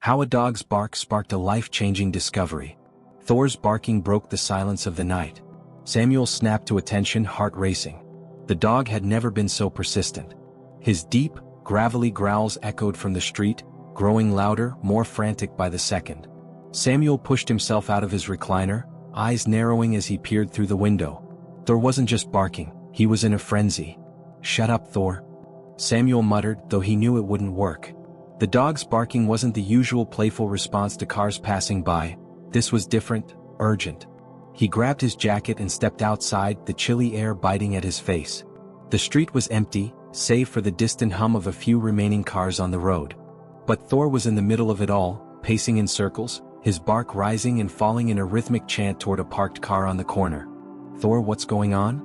How a dog's bark sparked a life-changing discovery. Thor's barking broke the silence of the night. Samuel snapped to attention, heart racing. The dog had never been so persistent. His deep, gravelly growls echoed from the street, growing louder, more frantic by the second. Samuel pushed himself out of his recliner, eyes narrowing as he peered through the window. Thor wasn't just barking, he was in a frenzy. "Shut up, Thor," Samuel muttered, though he knew it wouldn't work. The dog's barking wasn't the usual playful response to cars passing by. This was different, urgent. He grabbed his jacket and stepped outside, the chilly air biting at his face. The street was empty, save for the distant hum of a few remaining cars on the road. But Thor was in the middle of it all, pacing in circles, his bark rising and falling in a rhythmic chant toward a parked car on the corner. "Thor, what's going on?"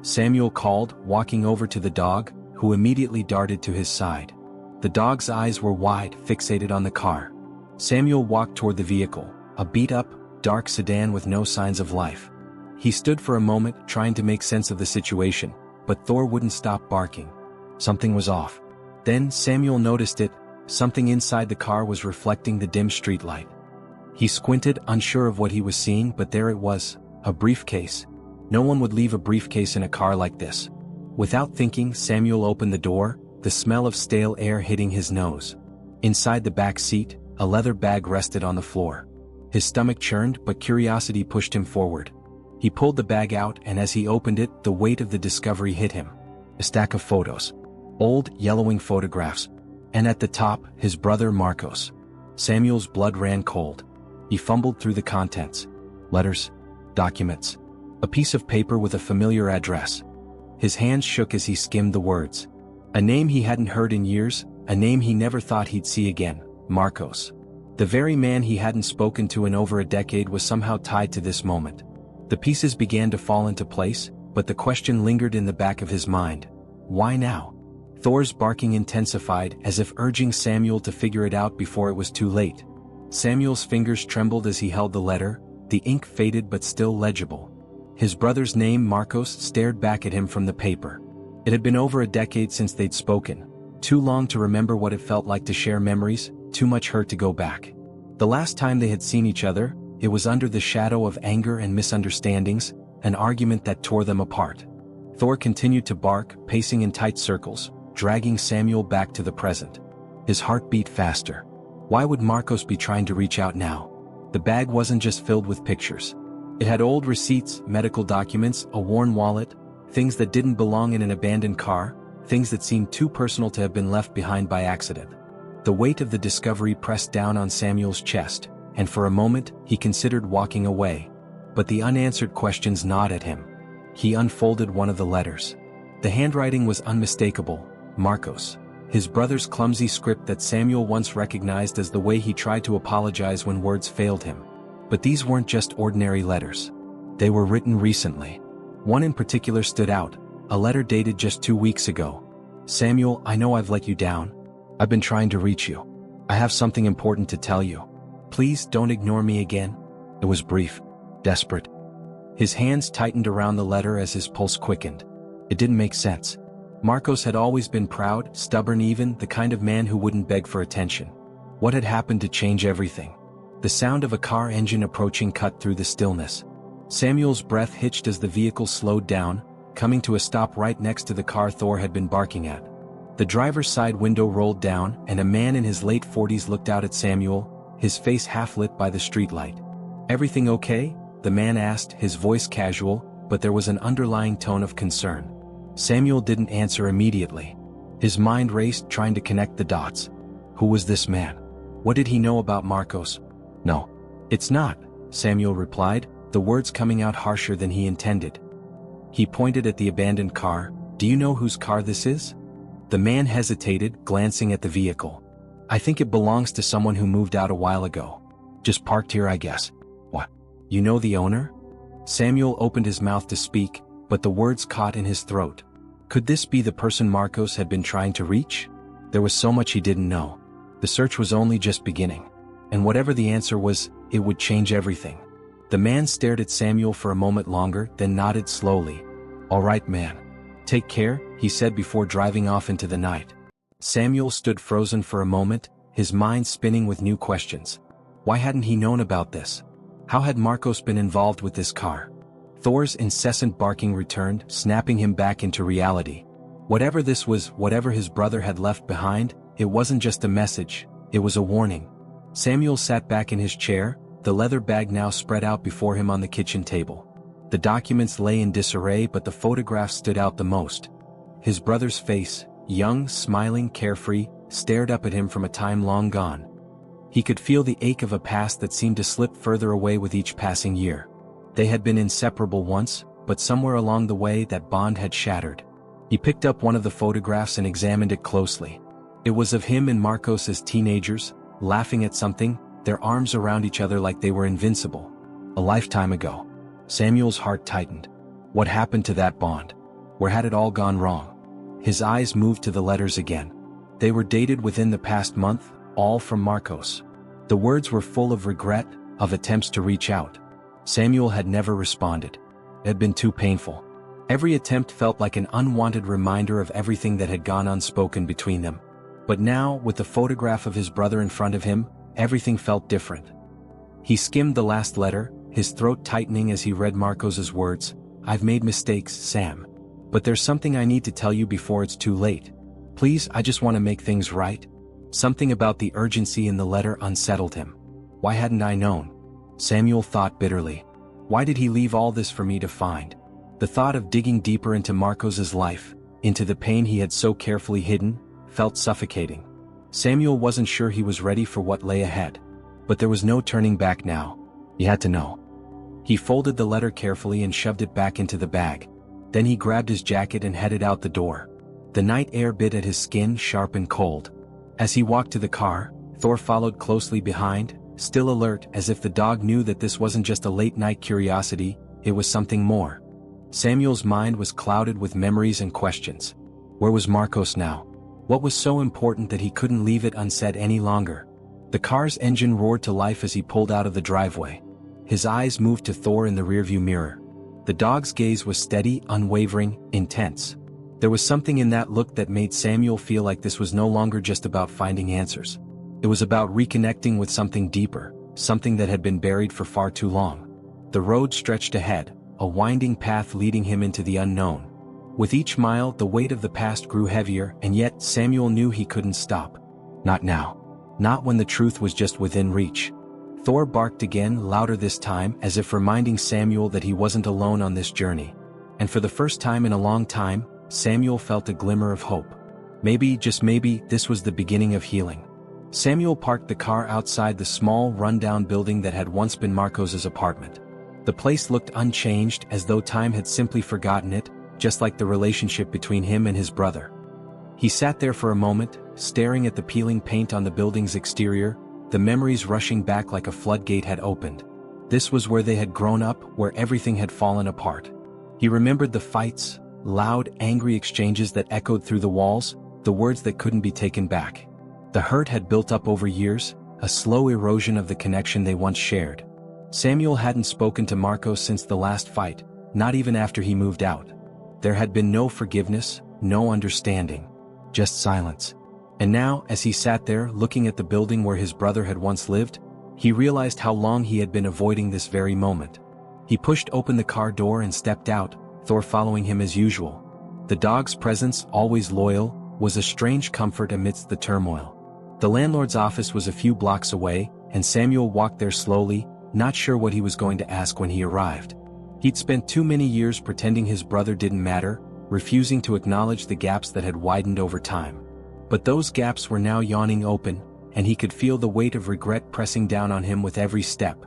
Samuel called, walking over to the dog, who immediately darted to his side. The dog's eyes were wide, fixated on the car. Samuel walked toward the vehicle, a beat-up, dark sedan with no signs of life. He stood for a moment, trying to make sense of the situation, but Thor wouldn't stop barking. Something was off. Then Samuel noticed it. Something inside the car was reflecting the dim streetlight. He squinted, unsure of what he was seeing, but there it was, a briefcase. No one would leave a briefcase in a car like this. Without thinking, Samuel opened the door, the smell of stale air hitting his nose. Inside the back seat, a leather bag rested on the floor. His stomach churned, but curiosity pushed him forward. He pulled the bag out, and as he opened it, the weight of the discovery hit him. A stack of photos. Old, yellowing photographs. And at the top, his brother Marcos. Samuel's blood ran cold. He fumbled through the contents. Letters. Documents. A piece of paper with a familiar address. His hands shook as he skimmed the words. A name he hadn't heard in years, a name he never thought he'd see again, Marcos. The very man he hadn't spoken to in over a decade was somehow tied to this moment. The pieces began to fall into place, but the question lingered in the back of his mind. Why now? Thor's barking intensified, as if urging Samuel to figure it out before it was too late. Samuel's fingers trembled as he held the letter, the ink faded but still legible. His brother's name, Marcos, stared back at him from the paper. It had been over a decade since they'd spoken. Too long to remember what it felt like to share memories, too much hurt to go back. The last time they had seen each other, it was under the shadow of anger and misunderstandings, an argument that tore them apart. Thor continued to bark, pacing in tight circles, dragging Samuel back to the present. His heart beat faster. Why would Marcos be trying to reach out now? The bag wasn't just filled with pictures. It had old receipts, medical documents, a worn wallet, things that didn't belong in an abandoned car, things that seemed too personal to have been left behind by accident. The weight of the discovery pressed down on Samuel's chest, and for a moment, he considered walking away. But the unanswered questions gnawed at him. He unfolded one of the letters. The handwriting was unmistakable, Marcos. His brother's clumsy script that Samuel once recognized as the way he tried to apologize when words failed him. But these weren't just ordinary letters. They were written recently. One in particular stood out, a letter dated just 2 weeks ago. "Samuel, I know I've let you down. I've been trying to reach you. I have something important to tell you. Please don't ignore me again." It was brief, desperate. His hands tightened around the letter as his pulse quickened. It didn't make sense. Marcos had always been proud, stubborn even, the kind of man who wouldn't beg for attention. What had happened to change everything? The sound of a car engine approaching cut through the stillness. Samuel's breath hitched as the vehicle slowed down, coming to a stop right next to the car Thor had been barking at. The driver's side window rolled down, and a man in his late 40s looked out at Samuel, his face half lit by the streetlight. "Everything okay?" the man asked, his voice casual, but there was an underlying tone of concern. Samuel didn't answer immediately. His mind raced, trying to connect the dots. Who was this man? What did he know about Marcos? "No, it's not," Samuel replied, the words coming out harsher than he intended. He pointed at the abandoned car. "Do you know whose car this is?" The man hesitated, glancing at the vehicle. "I think it belongs to someone who moved out a while ago. Just parked here, I guess." "What? You know the owner?" Samuel opened his mouth to speak, but the words caught in his throat. Could this be the person Marcos had been trying to reach? There was so much he didn't know. The search was only just beginning. And whatever the answer was, it would change everything. The man stared at Samuel for a moment longer, then nodded slowly. "All right, man. Take care," he said before driving off into the night. Samuel stood frozen for a moment, his mind spinning with new questions. Why hadn't he known about this? How had Marcos been involved with this car? Thor's incessant barking returned, snapping him back into reality. Whatever this was, whatever his brother had left behind, it wasn't just a message, it was a warning. Samuel sat back in his chair, the leather bag now spread out before him on the kitchen table. The documents lay in disarray, but the photograph stood out the most. His brother's face, young, smiling, carefree, stared up at him from a time long gone. He could feel the ache of a past that seemed to slip further away with each passing year. They had been inseparable once, but somewhere along the way that bond had shattered. He picked up one of the photographs and examined it closely. It was of him and Marcos as teenagers, laughing at something, their arms around each other like they were invincible. A lifetime ago. Samuel's heart tightened. What happened to that bond? Where had it all gone wrong? His eyes moved to the letters again. They were dated within the past month, all from Marcos. The words were full of regret, of attempts to reach out. Samuel had never responded. It had been too painful. Every attempt felt like an unwanted reminder of everything that had gone unspoken between them. But now, with the photograph of his brother in front of him, everything felt different. He skimmed the last letter, his throat tightening as he read Marcos's words. "I've made mistakes, Sam. But there's something I need to tell you before it's too late. Please, I just want to make things right." Something about the urgency in the letter unsettled him. Why hadn't I known? Samuel thought bitterly. Why did he leave all this for me to find? The thought of digging deeper into Marcos's life, into the pain he had so carefully hidden, felt suffocating. Samuel wasn't sure he was ready for what lay ahead. But there was no turning back now. He had to know. He folded the letter carefully and shoved it back into the bag. Then he grabbed his jacket and headed out the door. The night air bit at his skin, sharp and cold. As he walked to the car, Thor followed closely behind, still alert, as if the dog knew that this wasn't just a late-night curiosity, it was something more. Samuel's mind was clouded with memories and questions. Where was Marcos now? What was so important that he couldn't leave it unsaid any longer? The car's engine roared to life as he pulled out of the driveway. His eyes moved to Thor in the rearview mirror. The dog's gaze was steady, unwavering, intense. There was something in that look that made Samuel feel like this was no longer just about finding answers. It was about reconnecting with something deeper, something that had been buried for far too long. The road stretched ahead, a winding path leading him into the unknown. With each mile, the weight of the past grew heavier, and yet Samuel knew he couldn't stop. Not now. Not when the truth was just within reach. Thor barked again, louder this time, as if reminding Samuel that he wasn't alone on this journey. And for the first time in a long time, Samuel felt a glimmer of hope. Maybe, just maybe, this was the beginning of healing. Samuel parked the car outside the small, run-down building that had once been Marcos's apartment. The place looked unchanged, as though time had simply forgotten it, just like the relationship between him and his brother. He sat there for a moment, staring at the peeling paint on the building's exterior, the memories rushing back like a floodgate had opened. This was where they had grown up, where everything had fallen apart. He remembered the fights, loud, angry exchanges that echoed through the walls, the words that couldn't be taken back. The hurt had built up over years, a slow erosion of the connection they once shared. Samuel hadn't spoken to Marcos since the last fight, not even after he moved out. There had been no forgiveness, no understanding. Just silence. And now, as he sat there, looking at the building where his brother had once lived, he realized how long he had been avoiding this very moment. He pushed open the car door and stepped out, Thor following him as usual. The dog's presence, always loyal, was a strange comfort amidst the turmoil. The landlord's office was a few blocks away, and Samuel walked there slowly, not sure what he was going to ask when he arrived. He'd spent too many years pretending his brother didn't matter, refusing to acknowledge the gaps that had widened over time. But those gaps were now yawning open, and he could feel the weight of regret pressing down on him with every step.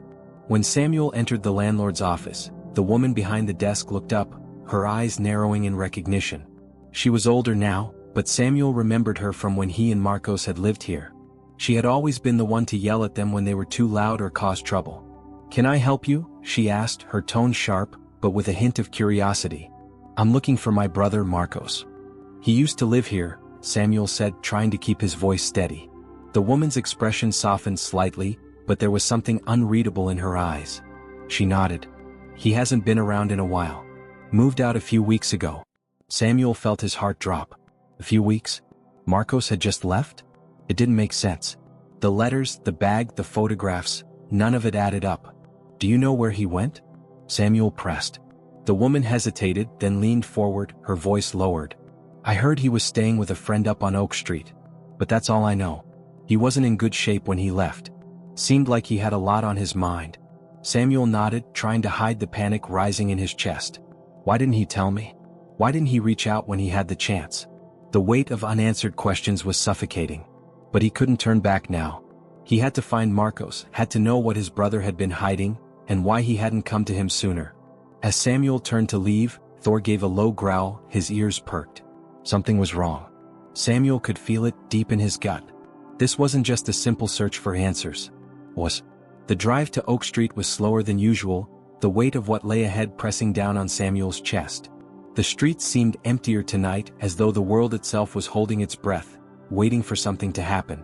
When Samuel entered the landlord's office, the woman behind the desk looked up, her eyes narrowing in recognition. She was older now, but Samuel remembered her from when he and Marcos had lived here. She had always been the one to yell at them when they were too loud or caused trouble. "Can I help you?" she asked, her tone sharp, but with a hint of curiosity. "I'm looking for my brother Marcos. He used to live here," Samuel said, trying to keep his voice steady. The woman's expression softened slightly, but there was something unreadable in her eyes. She nodded. "He hasn't been around in a while. Moved out a few weeks ago." Samuel felt his heart drop. A few weeks? Marcos had just left? It didn't make sense. The letters, the bag, the photographs, none of it added up. Do you know where he went? Samuel pressed. The woman hesitated, then leaned forward, her voice lowered. I heard he was staying with a friend up on Oak Street. But that's all I know. He wasn't in good shape when he left. Seemed like he had a lot on his mind. Samuel nodded, trying to hide the panic rising in his chest. Why didn't he tell me? Why didn't he reach out when he had the chance? The weight of unanswered questions was suffocating. But he couldn't turn back now. He had to find Marcos, had to know what his brother had been hiding, and why he hadn't come to him sooner. As Samuel turned to leave, Thor gave a low growl, his ears perked. Something was wrong. Samuel could feel it deep in his gut. This wasn't just a simple search for answers. The drive to Oak Street was slower than usual, the weight of what lay ahead pressing down on Samuel's chest. The streets seemed emptier tonight, as though the world itself was holding its breath, waiting for something to happen.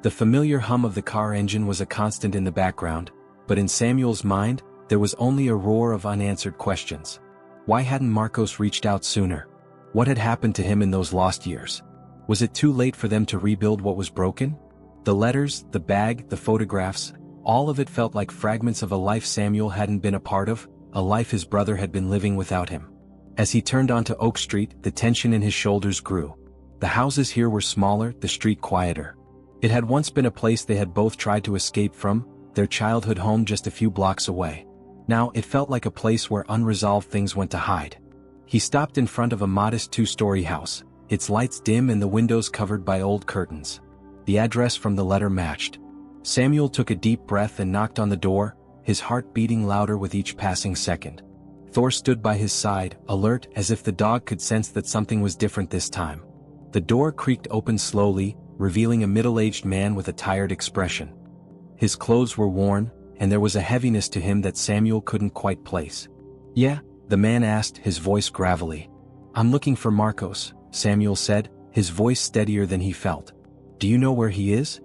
The familiar hum of the car engine was a constant in the background, but in Samuel's mind, there was only a roar of unanswered questions. Why hadn't Marcos reached out sooner? What had happened to him in those lost years? Was it too late for them to rebuild what was broken? The letters, the bag, the photographs, all of it felt like fragments of a life Samuel hadn't been a part of, a life his brother had been living without him. As he turned onto Oak Street, the tension in his shoulders grew. The houses here were smaller, the street quieter. It had once been a place they had both tried to escape from, their childhood home just a few blocks away. Now it felt like a place where unresolved things went to hide. He stopped in front of a modest two-story house, its lights dim and the windows covered by old curtains. The address from the letter matched. Samuel took a deep breath and knocked on the door, his heart beating louder with each passing second. Thor stood by his side, alert, as if the dog could sense that something was different this time. The door creaked open slowly, revealing a middle-aged man with a tired expression. His clothes were worn, and there was a heaviness to him that Samuel couldn't quite place. Yeah? The man asked, his voice gravelly. I'm looking for Marcos, Samuel said, his voice steadier than he felt. Do you know where he is?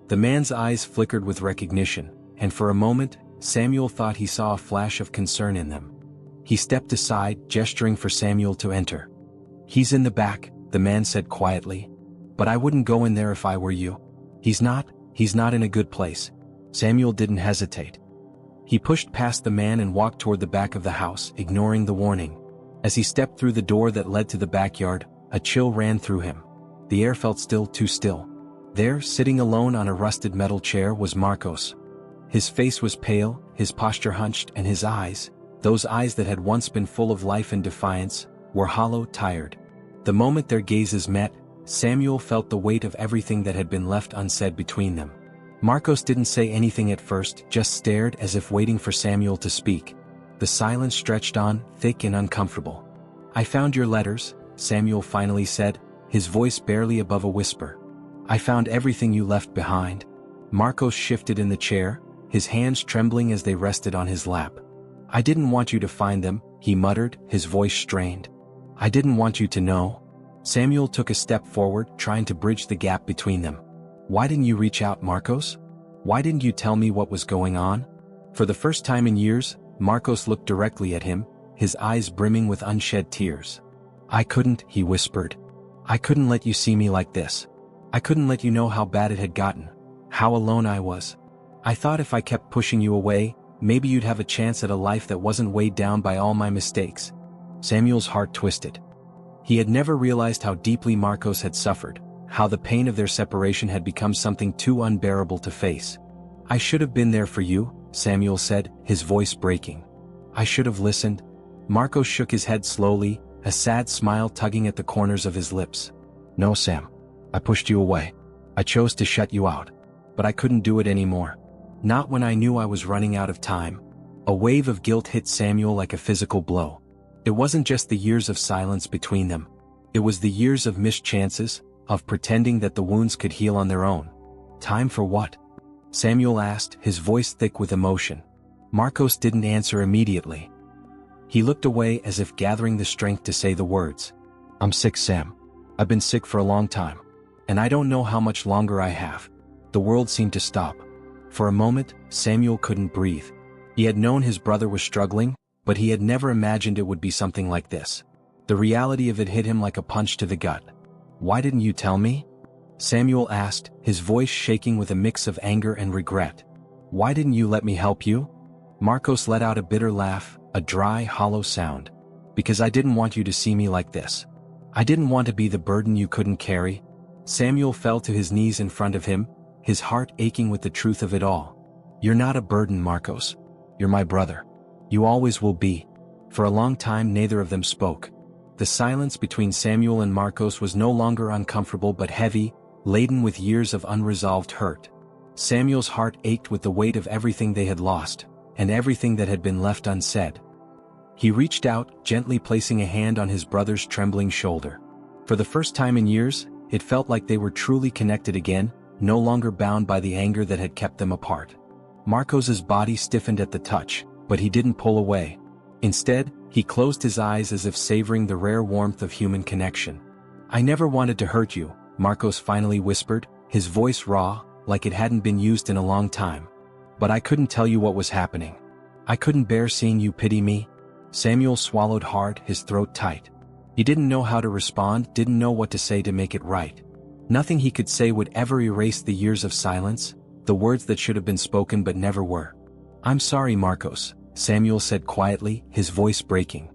The man's eyes flickered with recognition, and for a moment, Samuel thought he saw a flash of concern in them. He stepped aside, gesturing for Samuel to enter. He's in the back, the man said quietly. But I wouldn't go in there if I were you. He's not in a good place. Samuel didn't hesitate. He pushed past the man and walked toward the back of the house, ignoring the warning. As he stepped through the door that led to the backyard, a chill ran through him. The air felt still, too still. There, sitting alone on a rusted metal chair, was Marcos. His face was pale, his posture hunched, and his eyes, those eyes that had once been full of life and defiance, were hollow, tired. The moment their gazes met, Samuel felt the weight of everything that had been left unsaid between them. Marcos didn't say anything at first, just stared as if waiting for Samuel to speak. The silence stretched on, thick and uncomfortable. I found your letters, Samuel finally said, his voice barely above a whisper. I found everything you left behind. Marcos shifted in the chair, his hands trembling as they rested on his lap. I didn't want you to find them, he muttered, his voice strained. I didn't want you to know. Samuel took a step forward, trying to bridge the gap between them. Why didn't you reach out, Marcos? Why didn't you tell me what was going on? For the first time in years, Marcos looked directly at him, his eyes brimming with unshed tears. I couldn't, he whispered. I couldn't let you see me like this. I couldn't let you know how bad it had gotten, how alone I was. I thought if I kept pushing you away, maybe you'd have a chance at a life that wasn't weighed down by all my mistakes. Samuel's heart twisted. He had never realized how deeply Marcos had suffered, how the pain of their separation had become something too unbearable to face. I should have been there for you, Samuel said, his voice breaking. I should have listened. Marcos shook his head slowly, a sad smile tugging at the corners of his lips. No, Sam. I pushed you away. I chose to shut you out. But I couldn't do it anymore. Not when I knew I was running out of time. A wave of guilt hit Samuel like a physical blow. It wasn't just the years of silence between them. It was the years of missed chances, of pretending that the wounds could heal on their own. Time for what? Samuel asked, his voice thick with emotion. Marcos didn't answer immediately. He looked away as if gathering the strength to say the words. I'm sick, Sam. I've been sick for a long time. And I don't know how much longer I have. The world seemed to stop. For a moment, Samuel couldn't breathe. He had known his brother was struggling, but he had never imagined it would be something like this. The reality of it hit him like a punch to the gut. Why didn't you tell me? Samuel asked, his voice shaking with a mix of anger and regret. "Why didn't you let me help you?" Marcos let out a bitter laugh, a dry, hollow sound. "Because I didn't want you to see me like this. I didn't want to be the burden you couldn't carry." Samuel fell to his knees in front of him, his heart aching with the truth of it all. "You're not a burden, Marcos. You're my brother. You always will be." For a long time neither of them spoke. The silence between Samuel and Marcos was no longer uncomfortable but heavy, laden with years of unresolved hurt. Samuel's heart ached with the weight of everything they had lost, and everything that had been left unsaid. He reached out, gently placing a hand on his brother's trembling shoulder. For the first time in years, it felt like they were truly connected again, no longer bound by the anger that had kept them apart. Marcos's body stiffened at the touch, but he didn't pull away. Instead, he closed his eyes as if savoring the rare warmth of human connection. "I never wanted to hurt you," Marcos finally whispered, his voice raw, like it hadn't been used in a long time. "But I couldn't tell you what was happening. I couldn't bear seeing you pity me." Samuel swallowed hard, his throat tight. He didn't know how to respond, didn't know what to say to make it right. Nothing he could say would ever erase the years of silence, the words that should have been spoken but never were. "I'm sorry, Marcos," Samuel said quietly, his voice breaking.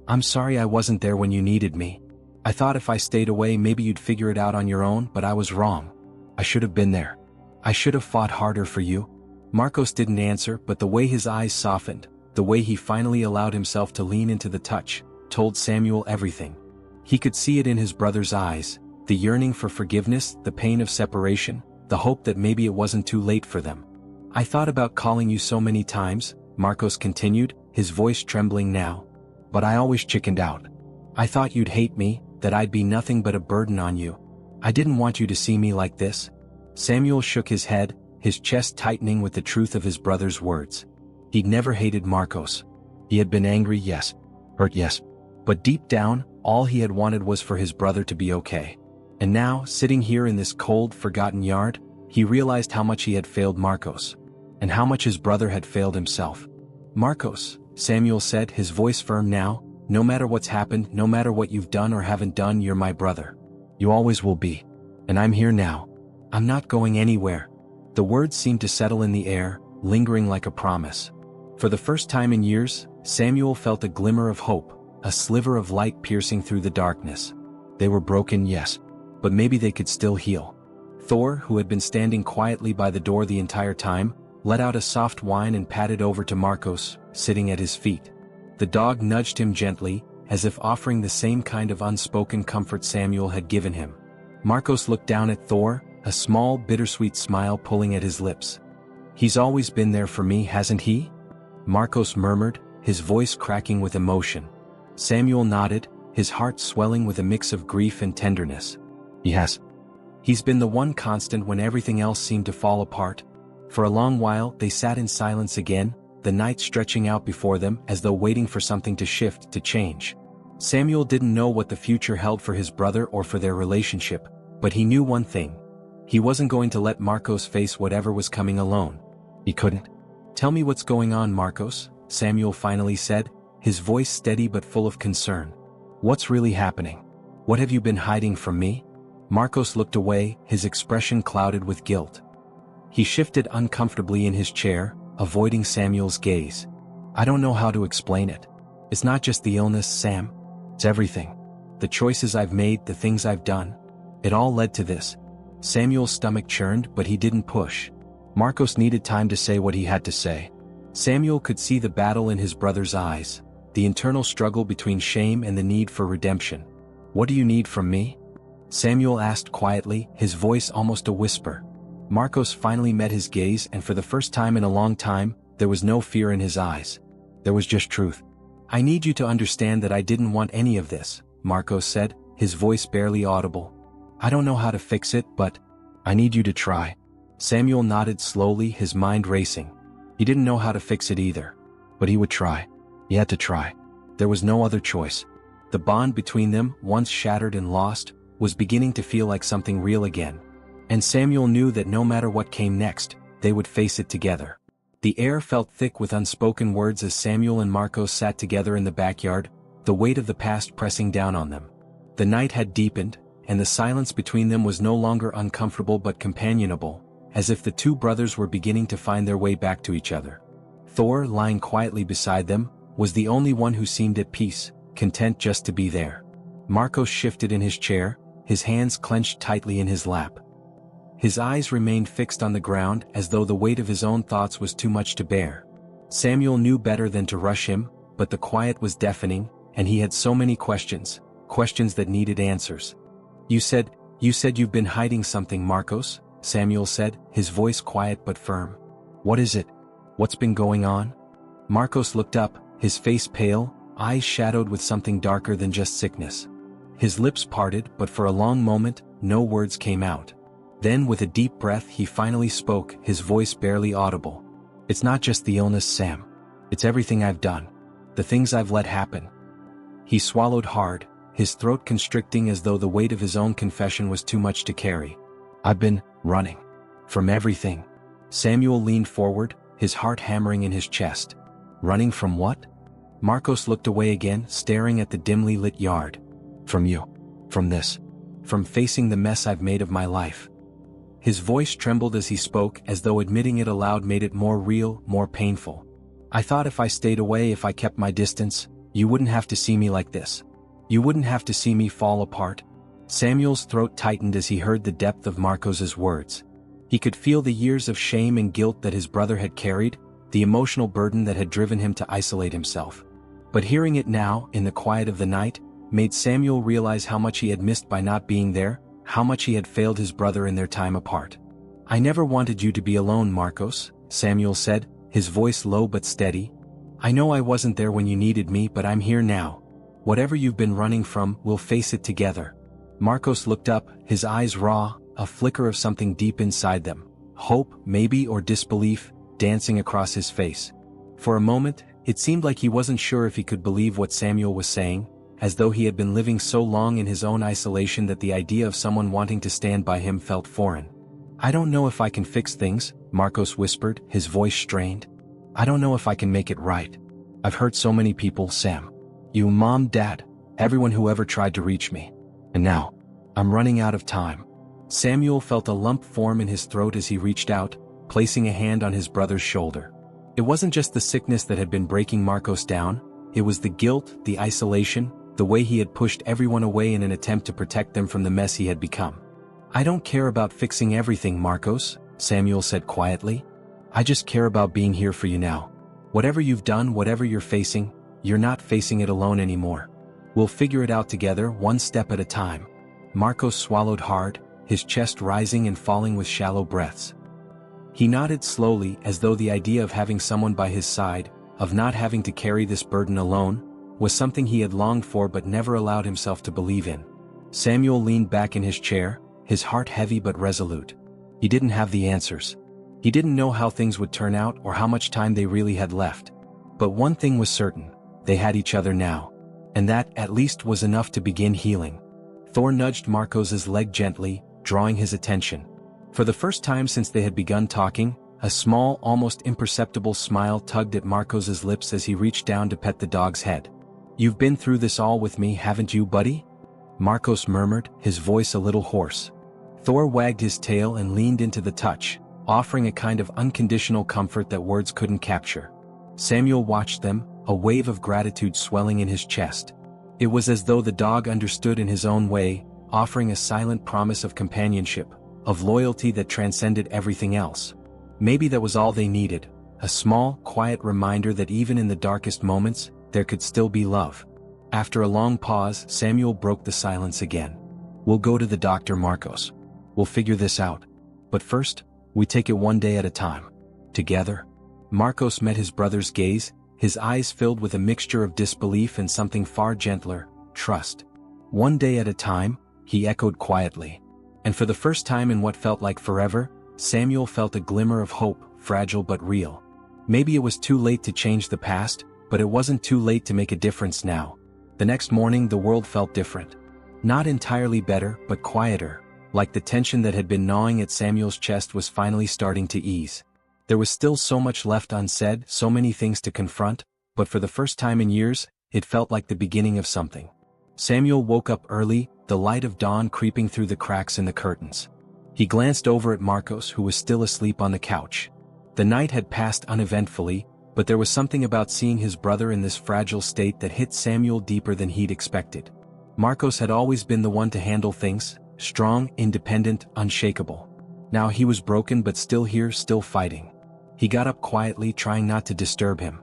"I'm sorry I wasn't there when you needed me. I thought if I stayed away maybe you'd figure it out on your own, but I was wrong. I should have been there. I should have fought harder for you." Marcos didn't answer, but the way his eyes softened, the way he finally allowed himself to lean into the touch, told Samuel everything. He could see it in his brother's eyes, the yearning for forgiveness, the pain of separation, the hope that maybe it wasn't too late for them. "I thought about calling you so many times," Marcos continued, his voice trembling now. "But I always chickened out. I thought you'd hate me, that I'd be nothing but a burden on you. I didn't want you to see me like this." Samuel shook his head, his chest tightening with the truth of his brother's words. He'd never hated Marcos. He had been angry, yes. Hurt, yes. But deep down, all he had wanted was for his brother to be okay. And now, sitting here in this cold, forgotten yard, he realized how much he had failed Marcos. And how much his brother had failed himself. "Marcos," Samuel said, his voice firm now, "no matter what's happened, no matter what you've done or haven't done, you're my brother. You always will be. And I'm here now. I'm not going anywhere." The words seemed to settle in the air, lingering like a promise. For the first time in years, Samuel felt a glimmer of hope, a sliver of light piercing through the darkness. They were broken, yes. But maybe they could still heal. Thor, who had been standing quietly by the door the entire time, let out a soft whine and padded over to Marcos, sitting at his feet. The dog nudged him gently, as if offering the same kind of unspoken comfort Samuel had given him. Marcos looked down at Thor, a small bittersweet smile pulling at his lips. "He's always been there for me, hasn't he?" Marcos murmured, his voice cracking with emotion. Samuel nodded, his heart swelling with a mix of grief and tenderness. "He has. He's been the one constant when everything else seemed to fall apart." For a long while they sat in silence again, the night stretching out before them as though waiting for something to shift, to change. Samuel didn't know what the future held for his brother or for their relationship, but he knew one thing. He wasn't going to let Marcos face whatever was coming alone. He couldn't. "Tell me what's going on, Marcos," Samuel finally said, his voice steady but full of concern. "What's really happening? What have you been hiding from me?" Marcos looked away, his expression clouded with guilt. He shifted uncomfortably in his chair, avoiding Samuel's gaze. "I don't know how to explain it. It's not just the illness, Sam. It's everything. The choices I've made, the things I've done. It all led to this." Samuel's stomach churned, but he didn't push. Marcos needed time to say what he had to say. Samuel could see the battle in his brother's eyes, the internal struggle between shame and the need for redemption. "What do you need from me?" Samuel asked quietly, his voice almost a whisper. Marcos finally met his gaze, and for the first time in a long time, there was no fear in his eyes. There was just truth. "I need you to understand that I didn't want any of this," Marcos said, his voice barely audible. "I don't know how to fix it, but I need you to try." Samuel nodded slowly, his mind racing. He didn't know how to fix it either. But he would try. He had to try. There was no other choice. The bond between them, once shattered and lost, was beginning to feel like something real again. And Samuel knew that no matter what came next, they would face it together. The air felt thick with unspoken words as Samuel and Marcos sat together in the backyard, the weight of the past pressing down on them. The night had deepened, and the silence between them was no longer uncomfortable but companionable, as if the two brothers were beginning to find their way back to each other. Thor, lying quietly beside them, was the only one who seemed at peace, content just to be there. Markos shifted in his chair, his hands clenched tightly in his lap. His eyes remained fixed on the ground as though the weight of his own thoughts was too much to bear. Samuel knew better than to rush him, but the quiet was deafening, and he had so many questions that needed answers. You said you've been hiding something, Markos," Samuel said, his voice quiet but firm. "What is it? What's been going on?" Markos looked up, his face pale, eyes shadowed with something darker than just sickness. His lips parted, but for a long moment, no words came out. Then with a deep breath he finally spoke, his voice barely audible. "It's not just the illness, Sam. It's everything I've done. The things I've let happen." He swallowed hard, his throat constricting as though the weight of his own confession was too much to carry. "I've been running. From everything." Samuel leaned forward, his heart hammering in his chest. "Running from what?" Markos looked away again, staring at the dimly lit yard. "From you. From this. From facing the mess I've made of my life." His voice trembled as he spoke, as though admitting it aloud made it more real, more painful. "I thought if I stayed away, if I kept my distance, you wouldn't have to see me like this. You wouldn't have to see me fall apart." Samuel's throat tightened as he heard the depth of Markos's words. He could feel the years of shame and guilt that his brother had carried, the emotional burden that had driven him to isolate himself. But hearing it now, in the quiet of the night, made Samuel realize how much he had missed by not being there, how much he had failed his brother in their time apart. "I never wanted you to be alone, Markos," Samuel said, his voice low but steady. "I know I wasn't there when you needed me, but I'm here now. Whatever you've been running from, we'll face it together." Markos looked up, his eyes raw, a flicker of something deep inside them. Hope, maybe, or disbelief, dancing across his face. For a moment, it seemed like he wasn't sure if he could believe what Samuel was saying, as though he had been living so long in his own isolation that the idea of someone wanting to stand by him felt foreign. "I don't know if I can fix things," Markos whispered, his voice strained. "I don't know if I can make it right. I've hurt so many people, Sam. You, Mom, Dad, everyone who ever tried to reach me. And now, I'm running out of time." Samuel felt a lump form in his throat as he reached out, placing a hand on his brother's shoulder. It wasn't just the sickness that had been breaking Markos down, it was the guilt, the isolation, the way he had pushed everyone away in an attempt to protect them from the mess he had become. "I don't care about fixing everything, Markos," Samuel said quietly. "I just care about being here for you now. Whatever you've done, whatever you're facing, you're not facing it alone anymore. We'll figure it out together, one step at a time." Markos swallowed hard, his chest rising and falling with shallow breaths. He nodded slowly, as though the idea of having someone by his side, of not having to carry this burden alone, was something he had longed for but never allowed himself to believe in. Samuel leaned back in his chair, his heart heavy but resolute. He didn't have the answers. He didn't know how things would turn out or how much time they really had left. But one thing was certain, they had each other now. And that, at least, was enough to begin healing. Thor nudged Markos's leg gently, drawing his attention. For the first time since they had begun talking, a small, almost imperceptible smile tugged at Markos's lips as he reached down to pet the dog's head. "You've been through this all with me, haven't you, buddy?" Markos murmured, his voice a little hoarse. Thor wagged his tail and leaned into the touch, offering a kind of unconditional comfort that words couldn't capture. Samuel watched them, a wave of gratitude swelling in his chest. It was as though the dog understood in his own way, offering a silent promise of companionship, of loyalty that transcended everything else. Maybe that was all they needed, a small, quiet reminder that even in the darkest moments, there could still be love. After a long pause, Samuel broke the silence again. "We'll go to the doctor, Markos. We'll figure this out. But first, we take it one day at a time. Together." Markos met his brother's gaze, his eyes filled with a mixture of disbelief and something far gentler, trust. "One day at a time," he echoed quietly. And for the first time in what felt like forever, Samuel felt a glimmer of hope, fragile but real. Maybe it was too late to change the past, but it wasn't too late to make a difference now. The next morning the world felt different. Not entirely better, but quieter, like the tension that had been gnawing at Samuel's chest was finally starting to ease. There was still so much left unsaid, so many things to confront, but for the first time in years, it felt like the beginning of something. Samuel woke up early, the light of dawn creeping through the cracks in the curtains. He glanced over at Marcos, who was still asleep on the couch. The night had passed uneventfully, but there was something about seeing his brother in this fragile state that hit Samuel deeper than he'd expected. Marcos had always been the one to handle things, strong, independent, unshakable. Now he was broken but still here, still fighting. He got up quietly, trying not to disturb him.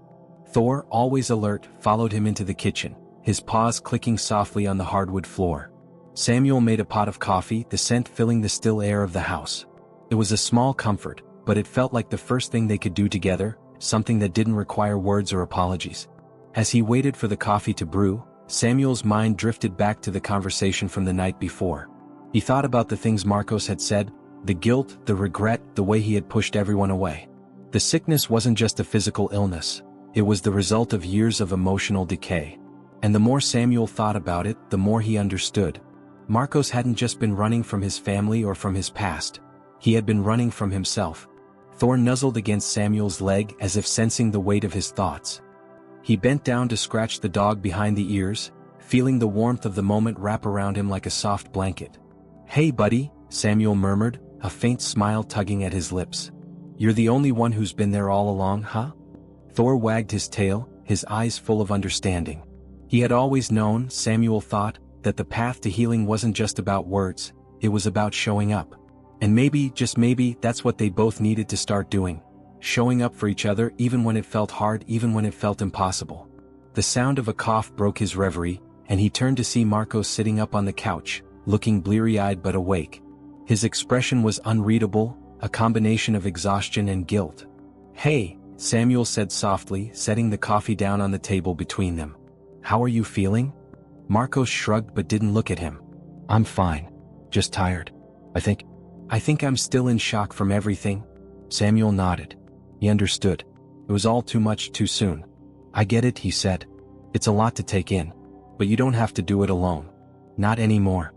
Thor, always alert, followed him into the kitchen, his paws clicking softly on the hardwood floor. Samuel made a pot of coffee, the scent filling the still air of the house. It was a small comfort, but it felt like the first thing they could do together, something that didn't require words or apologies. As he waited for the coffee to brew, Samuel's mind drifted back to the conversation from the night before. He thought about the things Marcos had said, the guilt, the regret, the way he had pushed everyone away. The sickness wasn't just a physical illness, it was the result of years of emotional decay. And the more Samuel thought about it, the more he understood. Marcos hadn't just been running from his family or from his past. He had been running from himself. Thor nuzzled against Samuel's leg as if sensing the weight of his thoughts. He bent down to scratch the dog behind the ears, feeling the warmth of the moment wrap around him like a soft blanket. "Hey buddy," Samuel murmured, a faint smile tugging at his lips. "You're the only one who's been there all along, huh?" Thor wagged his tail, his eyes full of understanding. He had always known, Samuel thought, that the path to healing wasn't just about words, it was about showing up. And maybe, just maybe, that's what they both needed to start doing. Showing up for each other even when it felt hard, even when it felt impossible. The sound of a cough broke his reverie, and he turned to see Marcos sitting up on the couch, looking bleary-eyed but awake. His expression was unreadable, a combination of exhaustion and guilt. "Hey," Samuel said softly, setting the coffee down on the table between them. "How are you feeling?" Marcos shrugged but didn't look at him. "I'm fine. Just tired. I think I'm still in shock from everything." Samuel nodded. He understood. It was all too much too soon. "I get it," he said. "It's a lot to take in. But you don't have to do it alone. Not anymore."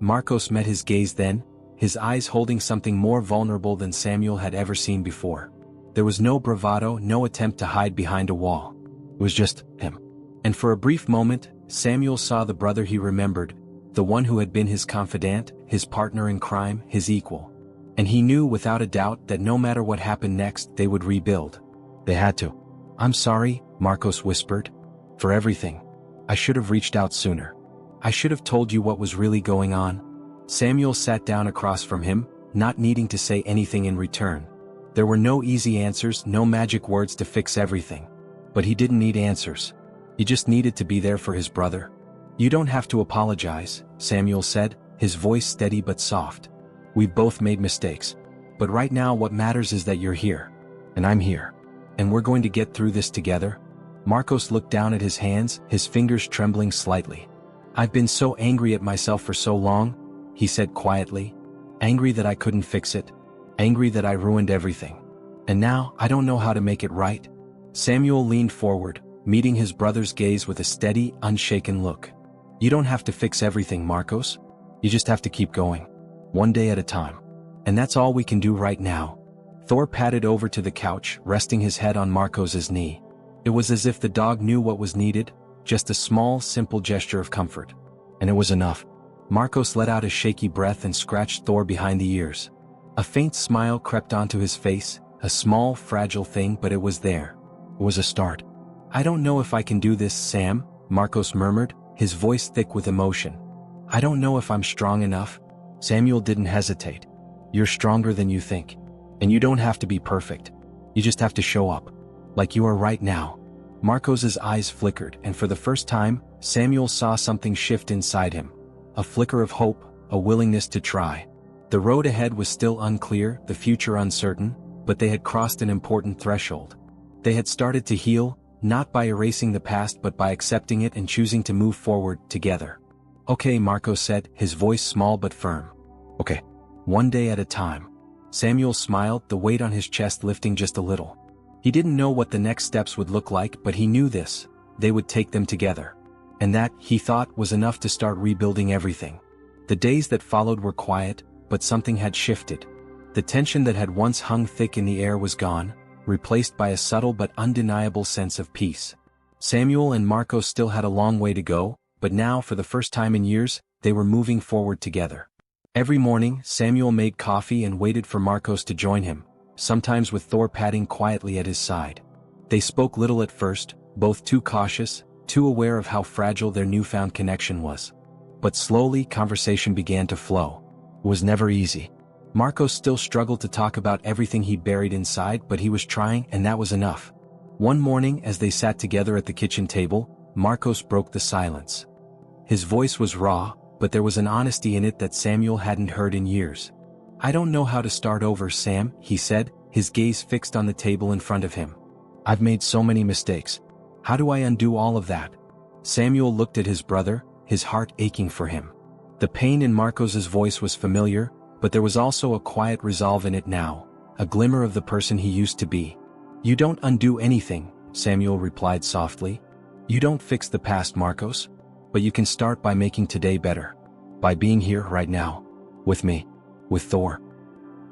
Marcos met his gaze then, his eyes holding something more vulnerable than Samuel had ever seen before. There was no bravado, no attempt to hide behind a wall. It was just him. And for a brief moment, Samuel saw the brother he remembered, the one who had been his confidant, his partner in crime, his equal. And he knew without a doubt that no matter what happened next, they would rebuild. They had to. "I'm sorry," Marcos whispered. "For everything. I should have reached out sooner. I should have told you what was really going on." Samuel sat down across from him, not needing to say anything in return. There were no easy answers, no magic words to fix everything. But he didn't need answers. He just needed to be there for his brother. "You don't have to apologize," Samuel said, his voice steady but soft. "We've both made mistakes. But right now what matters is that you're here. And I'm here. And we're going to get through this together." Marcos looked down at his hands, his fingers trembling slightly. "I've been so angry at myself for so long," he said quietly. "Angry that I couldn't fix it. Angry that I ruined everything. And now, I don't know how to make it right." Samuel leaned forward, meeting his brother's gaze with a steady, unshaken look. "You don't have to fix everything, Marcos. You just have to keep going. One day at a time. And that's all we can do right now." Thor padded over to the couch, resting his head on Marcos's knee. It was as if the dog knew what was needed, just a small, simple gesture of comfort. And it was enough. Marcos let out a shaky breath and scratched Thor behind the ears. A faint smile crept onto his face, a small, fragile thing, but it was there. It was a start. "I don't know if I can do this, Sam," Marcos murmured, his voice thick with emotion. "I don't know if I'm strong enough." Samuel didn't hesitate. "You're stronger than you think. And you don't have to be perfect. You just have to show up. Like you are right now." Marcos's eyes flickered, and for the first time, Samuel saw something shift inside him. A flicker of hope, a willingness to try. The road ahead was still unclear, the future uncertain, but they had crossed an important threshold. They had started to heal, not by erasing the past but by accepting it and choosing to move forward, together. "Okay," Marcos said, his voice small but firm. "Okay. One day at a time." Samuel smiled, the weight on his chest lifting just a little. He didn't know what the next steps would look like, but he knew this. They would take them together. And that, he thought, was enough to start rebuilding everything. The days that followed were quiet, but something had shifted. The tension that had once hung thick in the air was gone, replaced by a subtle but undeniable sense of peace. Samuel and Marcos still had a long way to go, but now, for the first time in years, they were moving forward together. Every morning, Samuel made coffee and waited for Marcos to join him, sometimes with Thor padding quietly at his side. They spoke little at first, both too cautious, too aware of how fragile their newfound connection was. But slowly, conversation began to flow. It was never easy. Marcos still struggled to talk about everything he buried inside, but he was trying, and that was enough. One morning, as they sat together at the kitchen table, Marcos broke the silence. His voice was raw, but there was an honesty in it that Samuel hadn't heard in years. "I don't know how to start over, Sam," he said, his gaze fixed on the table in front of him. "I've made so many mistakes. How do I undo all of that?" Samuel looked at his brother, his heart aching for him. The pain in Marcos's voice was familiar, but there was also a quiet resolve in it now, a glimmer of the person he used to be. "You don't undo anything," Samuel replied softly. "You don't fix the past, Marcos. But you can start by making today better. By being here right now. With me. With Thor."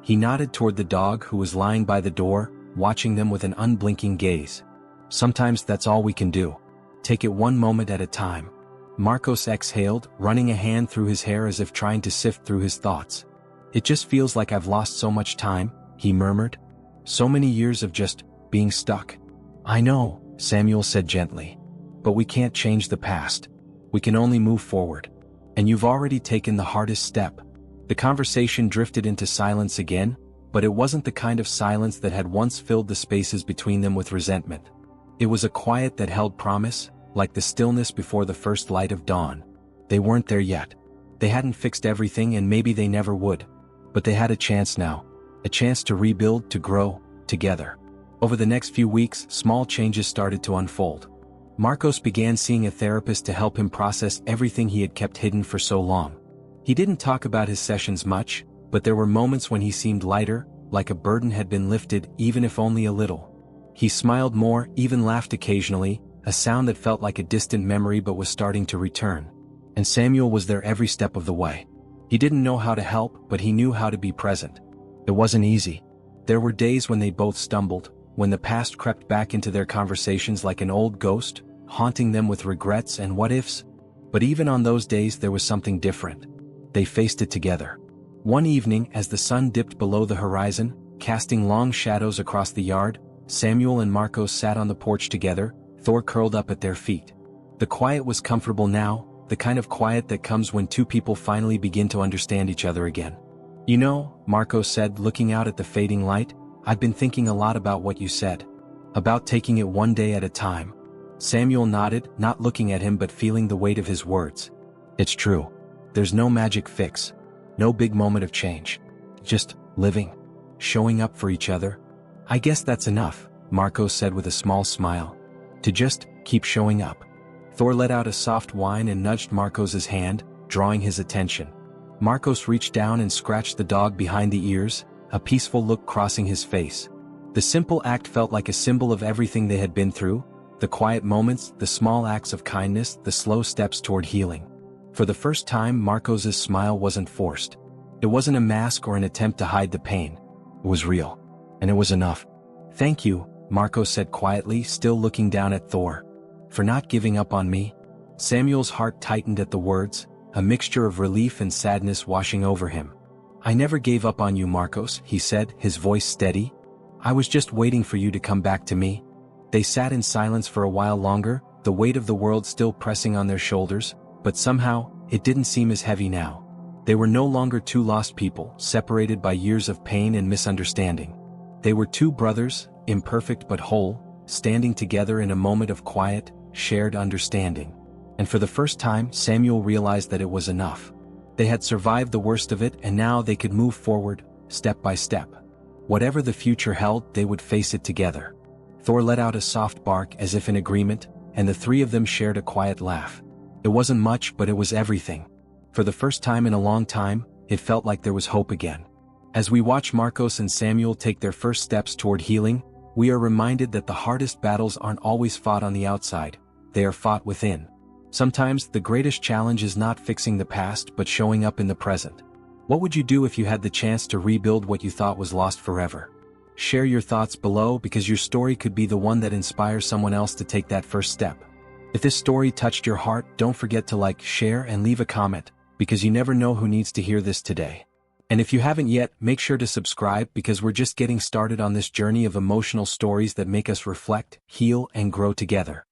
He nodded toward the dog who was lying by the door, watching them with an unblinking gaze. "Sometimes that's all we can do. Take it one moment at a time." Marcos exhaled, running a hand through his hair as if trying to sift through his thoughts. "It just feels like I've lost so much time," he murmured. "So many years of just being stuck." "I know," Samuel said gently. "But we can't change the past. We can only move forward. And you've already taken the hardest step." The conversation drifted into silence again, but it wasn't the kind of silence that had once filled the spaces between them with resentment. It was a quiet that held promise, like the stillness before the first light of dawn. They weren't there yet. They hadn't fixed everything, and maybe they never would. But they had a chance now. A chance to rebuild, to grow, together. Over the next few weeks, small changes started to unfold. Marcos began seeing a therapist to help him process everything he had kept hidden for so long. He didn't talk about his sessions much, but there were moments when he seemed lighter, like a burden had been lifted, even if only a little. He smiled more, even laughed occasionally, a sound that felt like a distant memory but was starting to return. And Samuel was there every step of the way. He didn't know how to help, but he knew how to be present. It wasn't easy. There were days when they both stumbled, when the past crept back into their conversations like an old ghost, haunting them with regrets and what-ifs. But even on those days there was something different. They faced it together. One evening, as the sun dipped below the horizon, casting long shadows across the yard, Samuel and Marcos sat on the porch together, Thor curled up at their feet. The quiet was comfortable now, the kind of quiet that comes when two people finally begin to understand each other again. "You know," Marcos said, looking out at the fading light, "I've been thinking a lot about what you said. About taking it one day at a time." Samuel nodded, not looking at him but feeling the weight of his words. "It's true. There's no magic fix. No big moment of change. Just living. Showing up for each other. I guess that's enough," Marcos said with a small smile. "To just keep showing up." Thor let out a soft whine and nudged Marcos's hand, drawing his attention. Marcos reached down and scratched the dog behind the ears, a peaceful look crossing his face. The simple act felt like a symbol of everything they had been through, the quiet moments, the small acts of kindness, the slow steps toward healing. For the first time, Marcos's smile wasn't forced. It wasn't a mask or an attempt to hide the pain. It was real. And it was enough. "Thank you," Marcos said quietly, still looking down at Thor. "For not giving up on me." Samuel's heart tightened at the words, a mixture of relief and sadness washing over him. "I never gave up on you, Marcos," he said, his voice steady. "I was just waiting for you to come back to me." They sat in silence for a while longer, the weight of the world still pressing on their shoulders, but somehow, it didn't seem as heavy now. They were no longer two lost people, separated by years of pain and misunderstanding. They were two brothers, imperfect but whole, standing together in a moment of quiet, shared understanding. And for the first time, Samuel realized that it was enough. They had survived the worst of it, and now they could move forward, step by step. Whatever the future held, they would face it together. Thor let out a soft bark as if in agreement, and the three of them shared a quiet laugh. It wasn't much, but it was everything. For the first time in a long time, it felt like there was hope again. As we watch Marcos and Samuel take their first steps toward healing, we are reminded that the hardest battles aren't always fought on the outside, they are fought within. Sometimes, the greatest challenge is not fixing the past but showing up in the present. What would you do if you had the chance to rebuild what you thought was lost forever? Share your thoughts below, because your story could be the one that inspires someone else to take that first step. If this story touched your heart, don't forget to like, share, and leave a comment, because you never know who needs to hear this today. And if you haven't yet, make sure to subscribe because we're just getting started on this journey of emotional stories that make us reflect, heal, and grow together.